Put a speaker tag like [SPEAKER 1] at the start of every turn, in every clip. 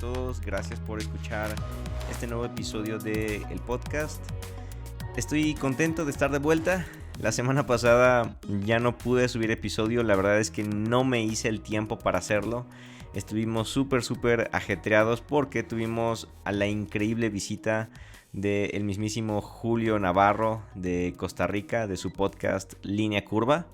[SPEAKER 1] todos, gracias por escuchar este nuevo episodio del podcast. Estoy contento de estar de vuelta. La semana pasada ya no pude subir episodio, la verdad es que no me hice el tiempo para hacerlo. Estuvimos súper ajetreados porque tuvimos a la increíble visita del mismísimo Julio Navarro de Costa Rica, de su podcast Línea Curva.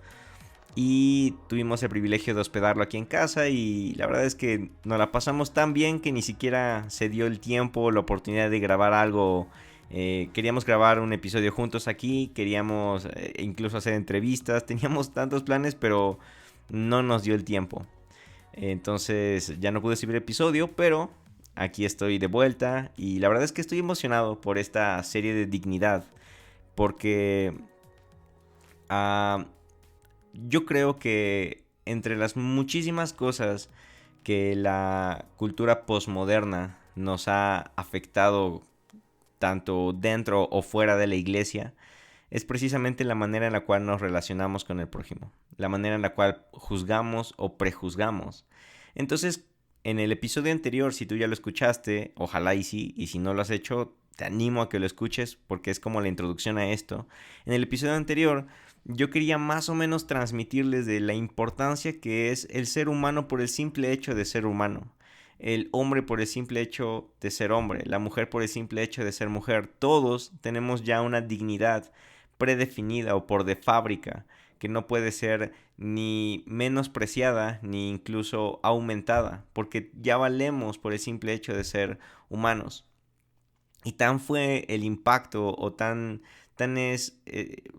[SPEAKER 1] Y tuvimos el privilegio de hospedarlo aquí en casa y la verdad es que nos la pasamos tan bien que ni siquiera se dio el tiempo, la oportunidad de grabar algo. Queríamos grabar un episodio juntos aquí, queríamos incluso hacer entrevistas, teníamos tantos planes pero no nos dio el tiempo. Entonces ya no pude subir episodio, pero aquí estoy de vuelta y la verdad es que estoy emocionado por esta serie de Dignidad porque... yo creo que entre las muchísimas cosas que la cultura posmoderna nos ha afectado tanto dentro o fuera de la iglesia, es precisamente la manera en la cual nos relacionamos con el prójimo, la manera en la cual juzgamos o prejuzgamos. Entonces, en el episodio anterior, si tú ya lo escuchaste, ojalá y sí, y si no lo has hecho, te animo a que lo escuches porque es como la introducción a esto. En el episodio anterior yo quería más o menos transmitirles de la importancia que es el ser humano por el simple hecho de ser humano, el hombre por el simple hecho de ser hombre, la mujer por el simple hecho de ser mujer. Todos tenemos ya una dignidad predefinida o por de fábrica que no puede ser ni menospreciada ni incluso aumentada, porque ya valemos por el simple hecho de ser humanos. Y tan fue el impacto o tan es,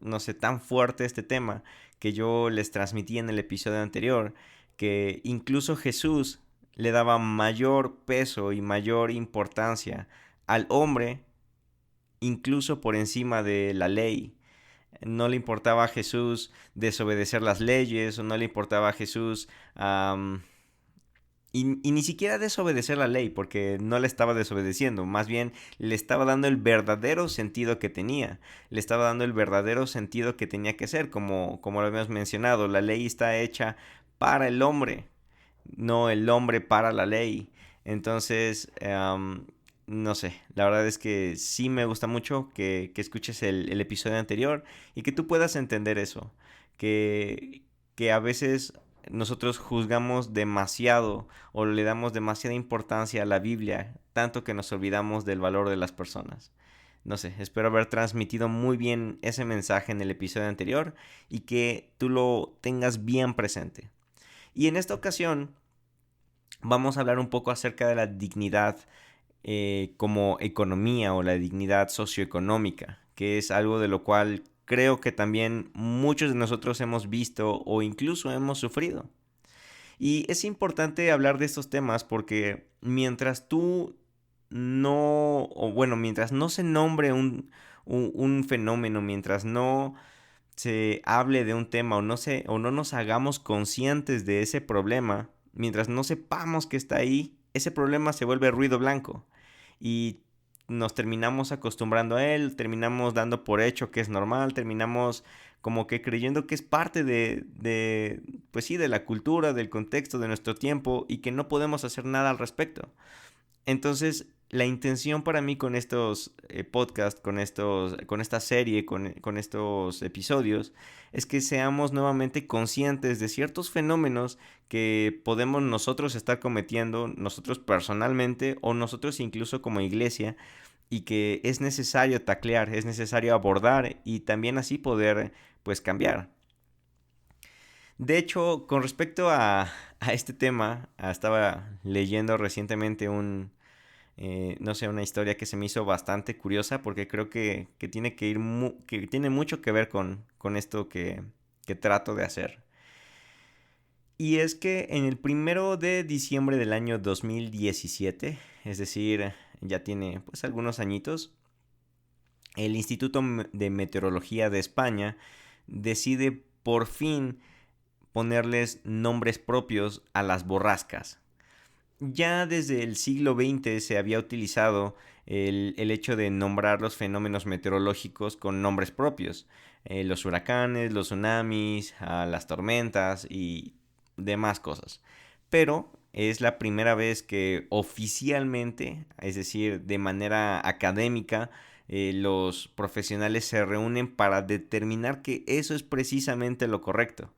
[SPEAKER 1] no sé, tan fuerte este tema que yo les transmití en el episodio anterior, que incluso Jesús le daba mayor peso y mayor importancia al hombre, incluso por encima de la ley. No le importaba a Jesús desobedecer las leyes, o no le importaba a Jesús... Y ni siquiera desobedecer la ley, porque no le estaba desobedeciendo, más bien le estaba dando el verdadero sentido que tenía, le estaba dando el verdadero sentido que tenía que ser, como lo habíamos mencionado, la ley está hecha para el hombre, no el hombre para la ley. Entonces, no sé, la verdad es que sí me gusta mucho que escuches el episodio anterior y que tú puedas entender eso, que a veces nosotros juzgamos demasiado o le damos demasiada importancia a la Biblia, tanto que nos olvidamos del valor de las personas. No sé, espero haber transmitido muy bien ese mensaje en el episodio anterior y que tú lo tengas bien presente. Y en esta ocasión vamos a hablar un poco acerca de la dignidad como economía o la dignidad socioeconómica, que es algo de lo cual creo que también muchos de nosotros hemos visto o incluso hemos sufrido. Y es importante hablar de estos temas porque mientras tú no, o bueno, mientras no se nombre un fenómeno, mientras no se hable de un tema o no nos hagamos conscientes de ese problema, mientras no sepamos que está ahí, ese problema se vuelve ruido blanco y nos terminamos acostumbrando a él, terminamos dando por hecho que es normal, terminamos como que creyendo que es parte pues sí, de la cultura, del contexto, de nuestro tiempo y que no podemos hacer nada al respecto. Entonces, la intención para mí con estos podcasts, con esta serie, con estos episodios, es que seamos nuevamente conscientes de ciertos fenómenos que podemos nosotros estar cometiendo, nosotros personalmente o nosotros incluso como iglesia, y que es necesario taclear, es necesario abordar y también así poder pues cambiar. De hecho, con respecto a este tema, estaba leyendo recientemente no sé, una historia que se me hizo bastante curiosa porque creo que tiene que tiene mucho que ver con esto que trato de hacer. Y es que en el 1 de diciembre del año 2017, es decir, ya tiene pues algunos añitos, el Instituto de Meteorología de España decide por fin ponerles nombres propios a las borrascas. Ya desde el siglo XX se había utilizado el hecho de nombrar los fenómenos meteorológicos con nombres propios. Los huracanes, los tsunamis, las tormentas y demás cosas. Pero es la primera vez que oficialmente, es decir, de manera académica, los profesionales se reúnen para determinar que eso es precisamente lo correcto.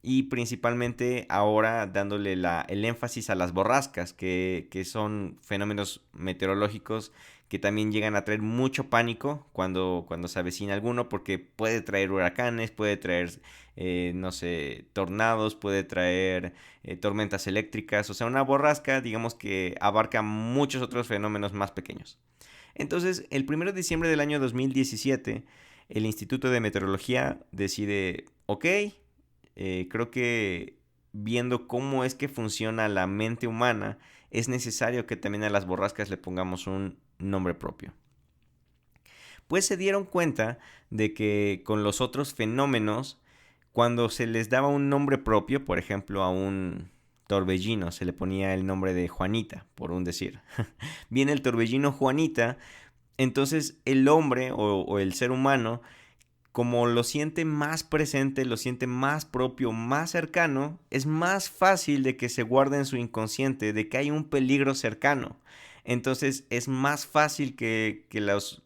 [SPEAKER 1] Y principalmente ahora dándole el énfasis a las borrascas, que son fenómenos meteorológicos que también llegan a traer mucho pánico cuando se avecina alguno, porque puede traer huracanes, puede traer, no sé, tornados, puede traer tormentas eléctricas. O sea, una borrasca, digamos que abarca muchos otros fenómenos más pequeños. Entonces, el 1 de diciembre del año 2017, el Instituto de Meteorología decide, ok, creo que viendo cómo es que funciona la mente humana, es necesario que también a las borrascas le pongamos un nombre propio. Pues se dieron cuenta de que con los otros fenómenos, cuando se les daba un nombre propio, por ejemplo a un torbellino se le ponía el nombre de Juanita, por un decir. Viene el torbellino Juanita, entonces el hombre o el ser humano, como lo siente más presente, lo siente más propio, más cercano, es más fácil de que se guarde en su inconsciente de que hay un peligro cercano. Entonces es más fácil que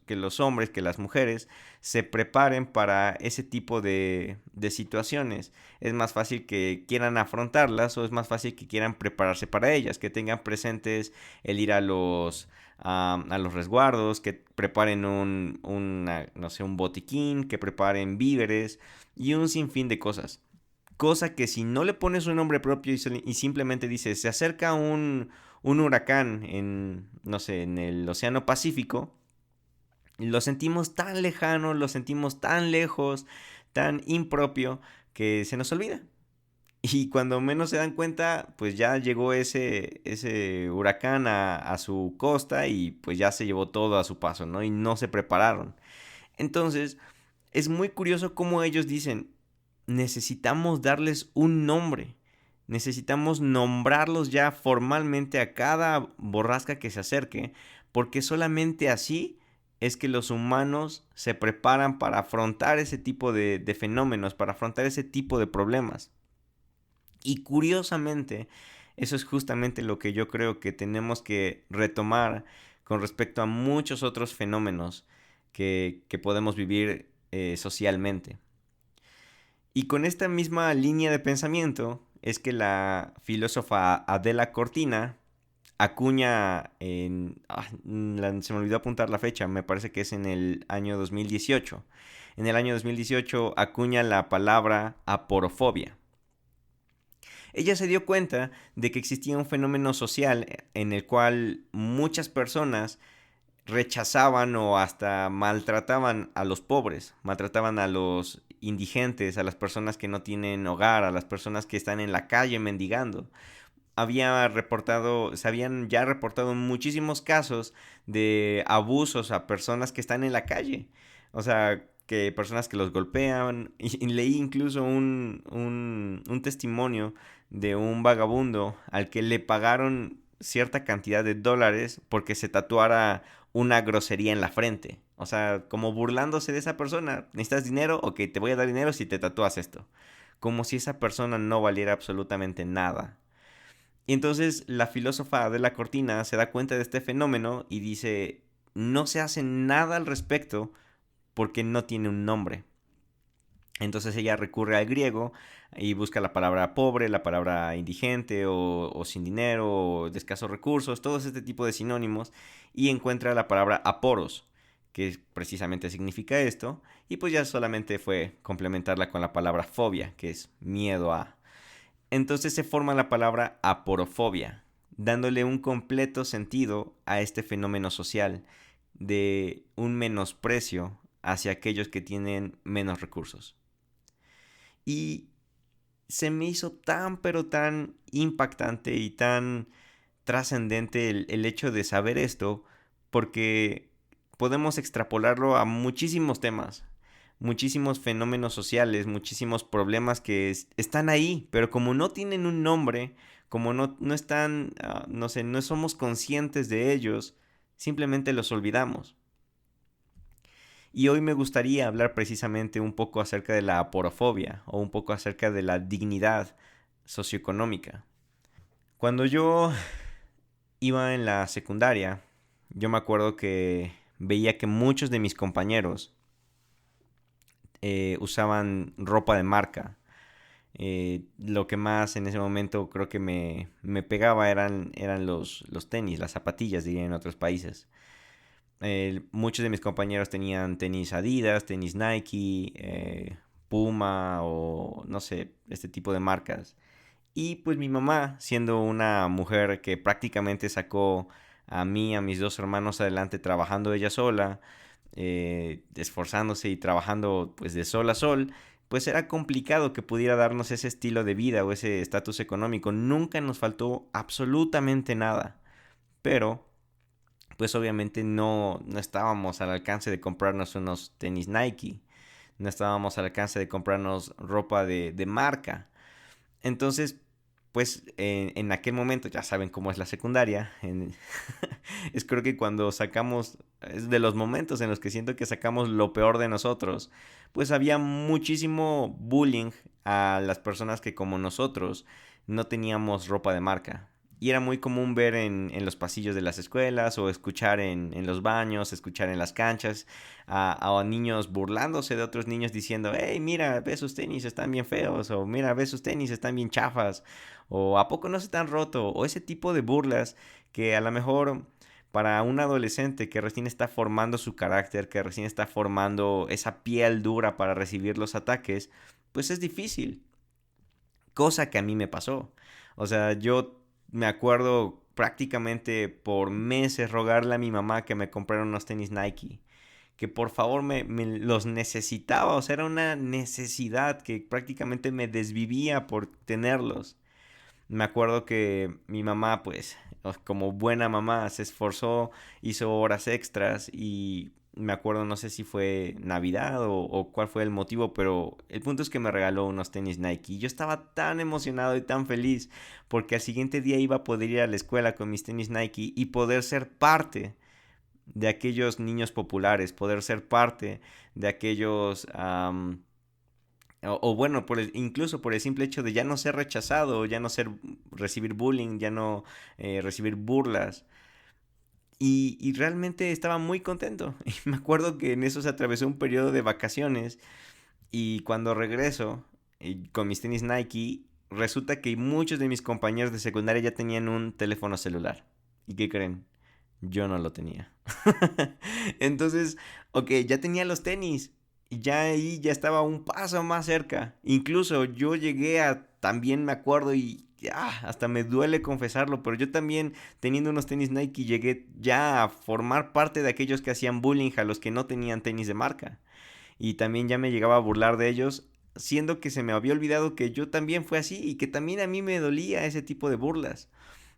[SPEAKER 1] los hombres, que las mujeres, se preparen para ese tipo de situaciones. Es más fácil que quieran afrontarlas o es más fácil que quieran prepararse para ellas, que tengan presentes el ir a los resguardos, que preparen no sé, un botiquín, que preparen víveres y un sinfín de cosas. Cosa que si no le pones un nombre propio y simplemente dices, se acerca un huracán en, no sé, en el Océano Pacífico, lo sentimos tan lejano, lo sentimos tan lejos, tan impropio, que se nos olvida. Y cuando menos se dan cuenta, pues ya llegó ese huracán a su costa y pues ya se llevó todo a su paso, ¿no? Y no se prepararon. Entonces, es muy curioso cómo ellos dicen, necesitamos darles un nombre. Necesitamos nombrarlos ya formalmente a cada borrasca que se acerque, porque solamente así es que los humanos se preparan para afrontar ese tipo de fenómenos, para afrontar ese tipo de problemas. Y curiosamente, eso es justamente lo que yo creo que tenemos que retomar con respecto a muchos otros fenómenos que podemos vivir socialmente. Y con esta misma línea de pensamiento es que la filósofa Adela Cortina acuña se me olvidó apuntar la fecha, me parece que es en el año 2018. En el año 2018 acuña la palabra aporofobia. Ella se dio cuenta de que existía un fenómeno social en el cual muchas personas rechazaban o hasta maltrataban a los pobres, maltrataban a los indigentes, a las personas que no tienen hogar, a las personas que están en la calle mendigando. Se habían ya reportado muchísimos casos de abusos a personas que están en la calle. O sea, que personas que los golpean. Y leí incluso un testimonio de un vagabundo al que le pagaron cierta cantidad de dólares porque se tatuara una grosería en la frente. O sea, como burlándose de esa persona. ¿Necesitas dinero? Ok, te voy a dar dinero si te tatúas esto. Como si esa persona no valiera absolutamente nada. Y entonces la filósofa Adela Cortina se da cuenta de este fenómeno y dice, no se hace nada al respecto porque no tiene un nombre. Entonces ella recurre al griego y busca la palabra pobre, la palabra indigente o sin dinero o de escasos recursos, todos este tipo de sinónimos y encuentra la palabra aporos, que precisamente significa esto, y pues ya solamente fue complementarla con la palabra fobia, que es miedo a. Entonces se forma la palabra aporofobia, dándole un completo sentido a este fenómeno social de un menosprecio hacia aquellos que tienen menos recursos. Y se me hizo tan pero tan impactante y tan trascendente el hecho de saber esto, porque podemos extrapolarlo a muchísimos temas, muchísimos fenómenos sociales, muchísimos problemas que están ahí, pero como no tienen un nombre, como no están, no sé, no somos conscientes de ellos, simplemente los olvidamos. Y hoy me gustaría hablar precisamente un poco acerca de la aporofobia o un poco acerca de la dignidad socioeconómica. Cuando yo iba en la secundaria, yo me acuerdo que veía que muchos de mis compañeros usaban ropa de marca. Lo que más en ese momento creo que me pegaba eran los tenis, las zapatillas, diría en otros países. Muchos de mis compañeros tenían tenis Adidas, tenis Nike, Puma o no sé, este tipo de marcas. Y pues mi mamá, siendo una mujer que prácticamente sacó a mí, a mis dos hermanos adelante trabajando ella sola, esforzándose y trabajando pues de sol a sol, pues era complicado que pudiera darnos ese estilo de vida o ese estatus económico. Nunca nos faltó absolutamente nada. Pero pues obviamente no estábamos al alcance de comprarnos unos tenis Nike. No estábamos al alcance de comprarnos ropa de marca. Entonces, pues en aquel momento, ya saben cómo es la secundaria, es creo que cuando sacamos, es de los momentos en los que siento que sacamos lo peor de nosotros, pues había muchísimo bullying a las personas que como nosotros no teníamos ropa de marca. Y era muy común ver en los pasillos de las escuelas o escuchar en los baños, escuchar en las canchas a niños burlándose de otros niños diciendo, hey, mira, ve sus tenis, están bien feos, o mira, ve sus tenis, están bien chafas, o ¿a poco no se están roto? O ese tipo de burlas que a lo mejor para un adolescente que recién está formando su carácter, que recién está formando esa piel dura para recibir los ataques, pues es difícil. Cosa que a mí me pasó. O sea, yo me acuerdo prácticamente por meses rogarle a mi mamá que me comprara unos tenis Nike. Que por favor me los necesitaba. O sea, era una necesidad que prácticamente me desvivía por tenerlos. Me acuerdo que mi mamá, pues, como buena mamá, se esforzó, hizo horas extras y me acuerdo, no sé si fue Navidad o cuál fue el motivo, pero el punto es que me regaló unos tenis Nike. Y yo estaba tan emocionado y tan feliz porque al siguiente día iba a poder ir a la escuela con mis tenis Nike y poder ser parte de aquellos niños populares, poder ser parte de aquellos o bueno, incluso por el simple hecho de ya no ser rechazado, ya no ser recibir bullying, ya no recibir burlas. Y realmente estaba muy contento. Y me acuerdo que en eso se atravesó un periodo de vacaciones. Y cuando regreso con mis tenis Nike, resulta que muchos de mis compañeros de secundaria ya tenían un teléfono celular. ¿Y qué creen? Yo no lo tenía. Entonces, ok, ya tenía los tenis. Y ya ahí ya estaba un paso más cerca. Incluso yo llegué a, también me acuerdo y hasta me duele confesarlo, pero yo también teniendo unos tenis Nike llegué ya a formar parte de aquellos que hacían bullying a los que no tenían tenis de marca. Y también ya me llegaba a burlar de ellos, siendo que se me había olvidado que yo también fue así y que también a mí me dolía ese tipo de burlas.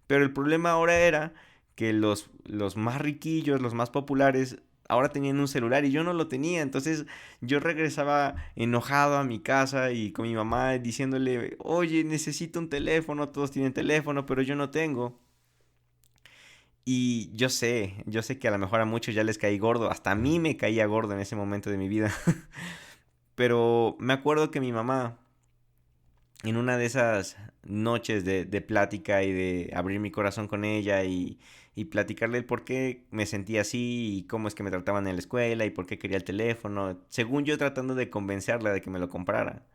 [SPEAKER 1] Pero el problema ahora era que los más riquillos, los más populares, ahora tenían un celular y yo no lo tenía. Entonces yo regresaba enojado a mi casa y con mi mamá diciéndole, oye, necesito un teléfono, todos tienen teléfono, pero yo no tengo. Y yo sé que a lo mejor a muchos ya les caí gordo, hasta a mí me caía gordo en ese momento de mi vida. Pero me acuerdo que mi mamá, en una de esas noches de plática y de abrir mi corazón con ella y platicarle el por qué me sentía así y cómo es que me trataban en la escuela y por qué quería el teléfono, según yo tratando de convencerla de que me lo comprara.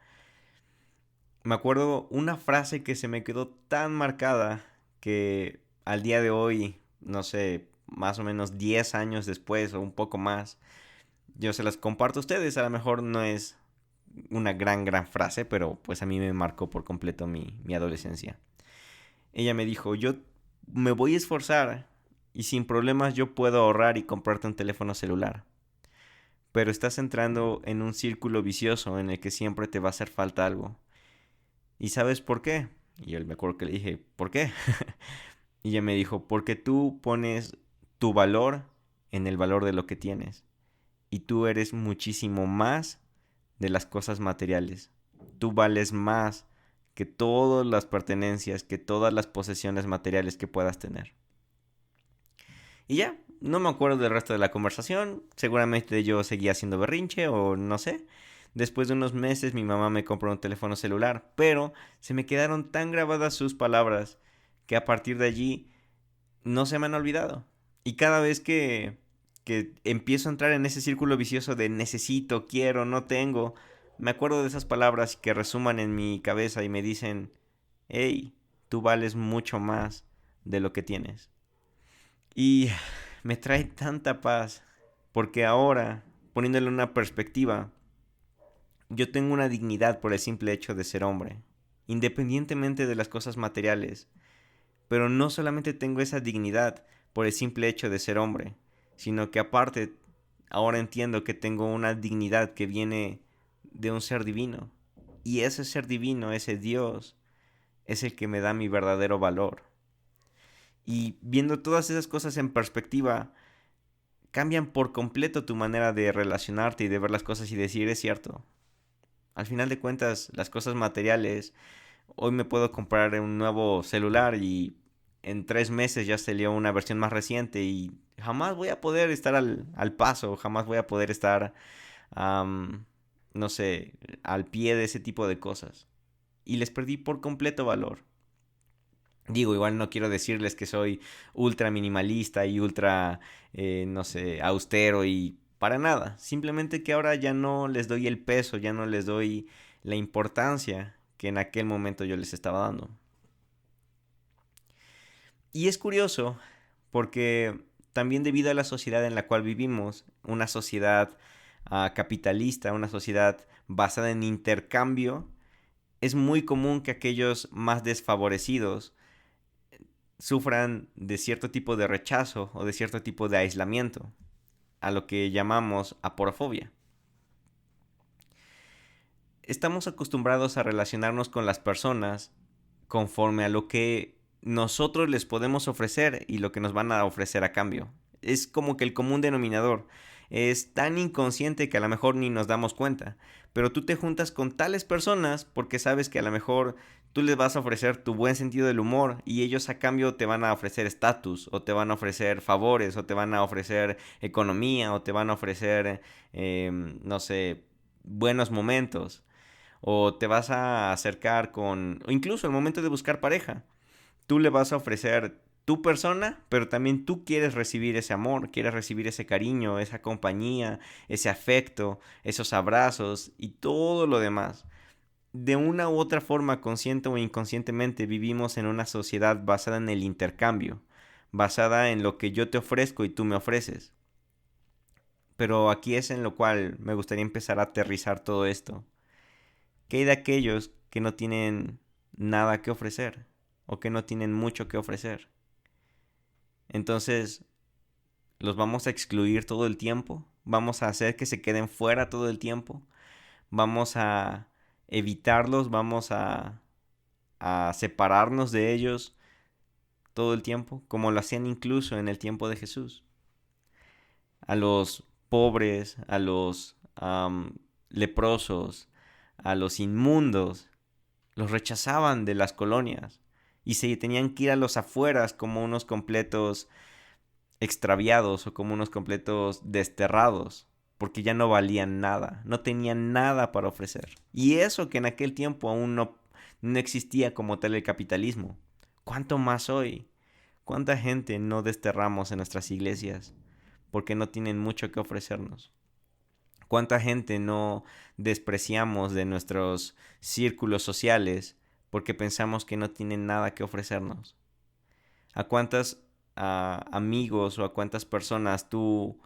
[SPEAKER 1] Me acuerdo una frase que se me quedó tan marcada que al día de hoy, no sé, más o menos 10 años después o un poco más, yo se las comparto a ustedes. A lo mejor no es una gran frase, pero pues a mí me marcó por completo mi adolescencia. Ella me dijo, yo me voy a esforzar y sin problemas yo puedo ahorrar y comprarte un teléfono celular. Pero estás entrando en un círculo vicioso en el que siempre te va a hacer falta algo. ¿Y sabes por qué? Y yo me acuerdo que le dije, ¿por qué? Y ella me dijo, porque tú pones tu valor en el valor de lo que tienes. Y tú eres muchísimo más de las cosas materiales. Tú vales más que todas las pertenencias, que todas las posesiones materiales que puedas tener. Y ya, no me acuerdo del resto de la conversación. Seguramente yo seguía haciendo berrinche o no sé. Después de unos meses mi mamá me compró un teléfono celular, pero se me quedaron tan grabadas sus palabras que a partir de allí no se me han olvidado. Y cada vez que empiezo a entrar en ese círculo vicioso de necesito, quiero, no tengo, me acuerdo de esas palabras que resuman en mi cabeza y me dicen, hey, tú vales mucho más de lo que tienes. Y me trae tanta paz, porque ahora, poniéndole una perspectiva, yo tengo una dignidad por el simple hecho de ser hombre, independientemente de las cosas materiales. Pero no solamente tengo esa dignidad por el simple hecho de ser hombre, sino que aparte ahora entiendo que tengo una dignidad que viene de un ser divino. Y ese ser divino, ese Dios, es el que me da mi verdadero valor. Y viendo todas esas cosas en perspectiva, cambian por completo tu manera de relacionarte y de ver las cosas y decir, es cierto. Al final de cuentas, las cosas materiales, hoy me puedo comprar un nuevo celular y en 3 meses ya salió una versión más reciente y jamás voy a poder estar al paso, jamás voy a poder estar, am, no sé, al pie de ese tipo de cosas. Y les perdí por completo valor. Digo, igual no quiero decirles que soy ultra minimalista y ultra, no sé, austero y para nada. Simplemente que ahora ya no les doy el peso, ya no les doy la importancia que en aquel momento yo les estaba dando. Y es curioso porque también debido a la sociedad en la cual vivimos, una sociedad capitalista, una sociedad basada en intercambio, es muy común que aquellos más desfavorecidos sufran de cierto tipo de rechazo o de cierto tipo de aislamiento, a lo que llamamos aporofobia. Estamos acostumbrados a relacionarnos con las personas conforme a lo que nosotros les podemos ofrecer y lo que nos van a ofrecer a cambio. Es como que el común denominador. Es tan inconsciente que a lo mejor ni nos damos cuenta. Pero tú te juntas con tales personas porque sabes que a lo mejor tú les vas a ofrecer tu buen sentido del humor y ellos a cambio te van a ofrecer estatus o te van a ofrecer favores o te van a ofrecer economía o te van a ofrecer, no sé, buenos momentos o te vas a acercar con, o incluso al momento de buscar pareja, tú le vas a ofrecer tu persona, pero también tú quieres recibir ese amor, quieres recibir ese cariño, esa compañía, ese afecto, esos abrazos y todo lo demás. De una u otra forma, consciente o inconscientemente, vivimos en una sociedad basada en el intercambio, basada en lo que yo te ofrezco y tú me ofreces. Pero aquí es en lo cual me gustaría empezar a aterrizar todo esto. ¿Qué hay de aquellos que no tienen nada que ofrecer o que no tienen mucho que ofrecer? Entonces, ¿los vamos a excluir todo el tiempo? ¿Vamos a hacer que se queden fuera todo el tiempo? ¿Vamos a evitarlos? ¿Vamos a separarnos de ellos todo el tiempo? Como lo hacían incluso en el tiempo de Jesús. A los pobres, a los leprosos, a los inmundos, los rechazaban de las colonias y se tenían que ir a los afueras como unos completos extraviados o como unos completos desterrados, porque ya no valían nada, no tenían nada para ofrecer. Y eso que en aquel tiempo aún no existía como tal el capitalismo. ¿Cuánto más hoy? ¿Cuánta gente no desterramos en nuestras iglesias porque no tienen mucho que ofrecernos? ¿Cuánta gente no despreciamos de nuestros círculos sociales porque pensamos que no tienen nada que ofrecernos? ¿A cuántos amigos o a cuántas personas tú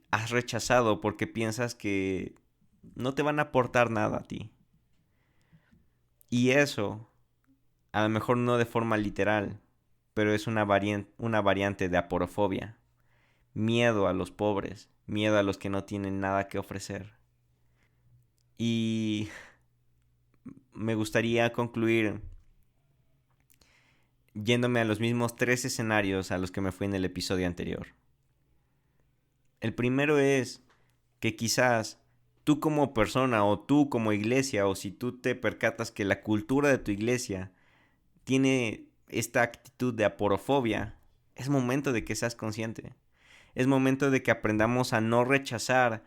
[SPEAKER 1] has rechazado porque piensas que no te van a aportar nada a ti? Y eso, a lo mejor no de forma literal, pero es una variante de aporofobia. Miedo a los pobres, miedo a los que no tienen nada que ofrecer. Y me gustaría concluir yéndome a los mismos 3 escenarios a los que me fui en el episodio anterior. El primero es que quizás tú como persona o tú como iglesia o si tú te percatas que la cultura de tu iglesia tiene esta actitud de aporofobia, es momento de que seas consciente. Es momento de que aprendamos a no rechazar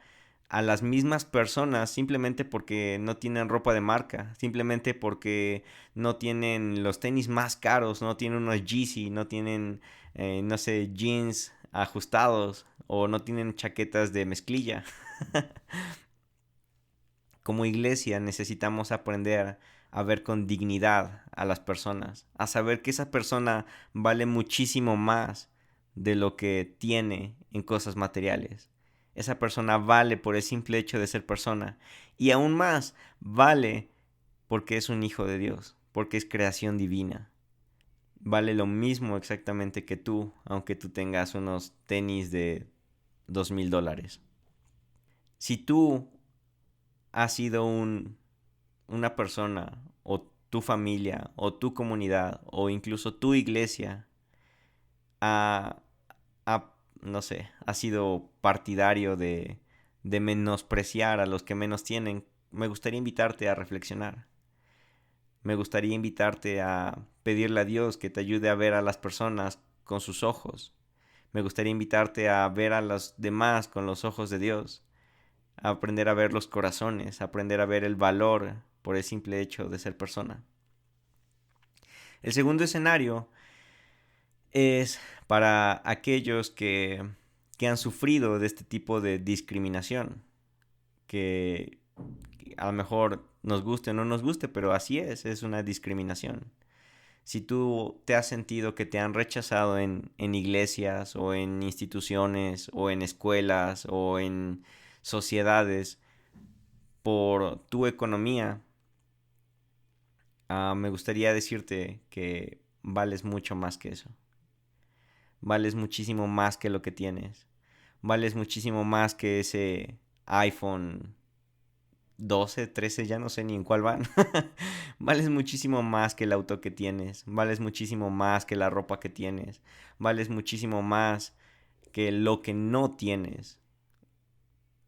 [SPEAKER 1] a las mismas personas simplemente porque no tienen ropa de marca, simplemente porque no tienen los tenis más caros, no tienen unos Yeezy, no tienen, no sé, jeans ajustados o no tienen chaquetas de mezclilla. Como iglesia necesitamos aprender a ver con dignidad a las personas, a saber que esa persona vale muchísimo más de lo que tiene en cosas materiales. Esa persona vale por el simple hecho de ser persona y aún más vale porque es un hijo de Dios, porque es creación divina. Vale lo mismo exactamente que tú, aunque tú tengas unos tenis de $2,000. Si tú has sido una persona o tu familia o tu comunidad o incluso tu iglesia ha, no sé, ha sido partidario de menospreciar a los que menos tienen, me gustaría invitarte a reflexionar. Me gustaría invitarte a pedirle a Dios que te ayude a ver a las personas con sus ojos. Me gustaría invitarte a ver a los demás con los ojos de Dios, a aprender a ver los corazones, a aprender a ver el valor por el simple hecho de ser persona. El segundo escenario es para aquellos que han sufrido de este tipo de discriminación, que a lo mejor nos guste o no nos guste, pero así es una discriminación. Si tú te has sentido que te han rechazado en iglesias o en instituciones o en escuelas o en sociedades por tu economía, me gustaría decirte que vales mucho más que eso. Vales muchísimo más que lo que tienes. Vales muchísimo más que ese iPhone 12, 13, ya no sé ni en cuál van. Vales muchísimo más que el auto que tienes. Vales muchísimo más que la ropa que tienes. Vales muchísimo más que lo que no tienes.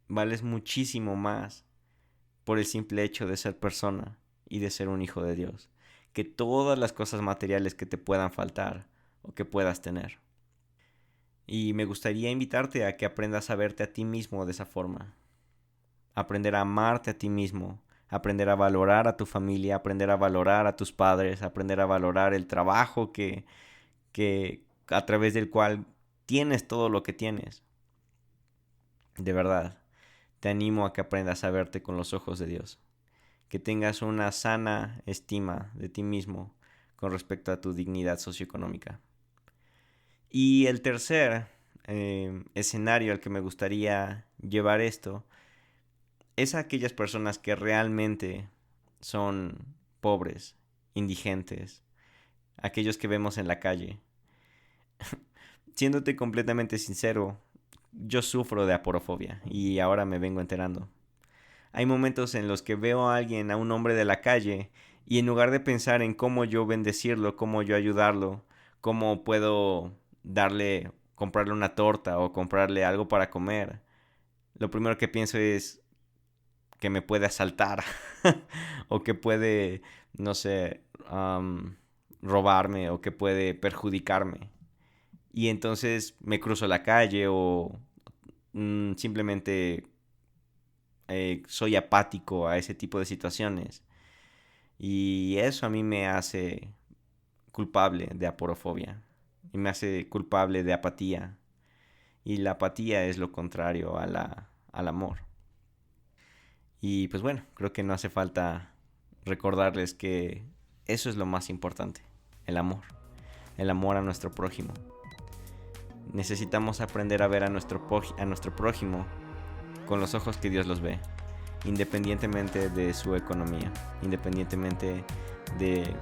[SPEAKER 1] Vales muchísimo más por el simple hecho de ser persona y de ser un hijo de Dios, que todas las cosas materiales que te puedan faltar o que puedas tener. Y me gustaría invitarte a que aprendas a verte a ti mismo de esa forma. Aprender a amarte a ti mismo, aprender a valorar a tu familia, aprender a valorar a tus padres, aprender a valorar el trabajo que a través del cual tienes todo lo que tienes. De verdad, te animo a que aprendas a verte con los ojos de Dios, que tengas una sana estima de ti mismo con respecto a tu dignidad socioeconómica. Y el tercer escenario al que me gustaría llevar esto es a aquellas personas que realmente son pobres, indigentes, aquellos que vemos en la calle. Siéndote completamente sincero, yo sufro de aporofobia y ahora me vengo enterando. Hay momentos en los que veo a alguien, a un hombre de la calle, y en lugar de pensar en cómo yo bendecirlo, cómo yo ayudarlo, cómo puedo comprarle una torta o comprarle algo para comer, lo primero que pienso es que me puede asaltar o que puede, no sé, robarme o que puede perjudicarme. Y entonces me cruzo la calle o simplemente soy apático a ese tipo de situaciones. Y eso a mí me hace culpable de aporofobia. Y me hace culpable de apatía. Y la apatía es lo contrario al amor. Y pues bueno, creo que no hace falta recordarles que eso es lo más importante. El amor. El amor a nuestro prójimo. Necesitamos aprender a ver a nuestro prójimo con los ojos que Dios los ve, independientemente de su economía, independientemente de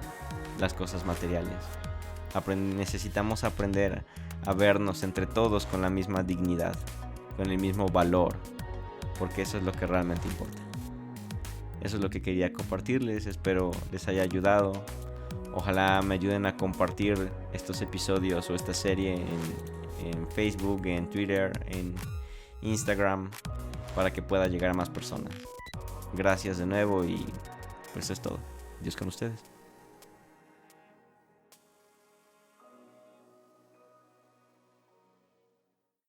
[SPEAKER 1] las cosas materiales. Necesitamos aprender a vernos entre todos con la misma dignidad, con el mismo valor, porque eso es lo que realmente importa. Eso es lo que quería compartirles, espero les haya ayudado. Ojalá me ayuden a compartir estos episodios o esta serie en Facebook, en Twitter, en Instagram, para que pueda llegar a más personas. Gracias de nuevo y pues es todo. Dios con ustedes.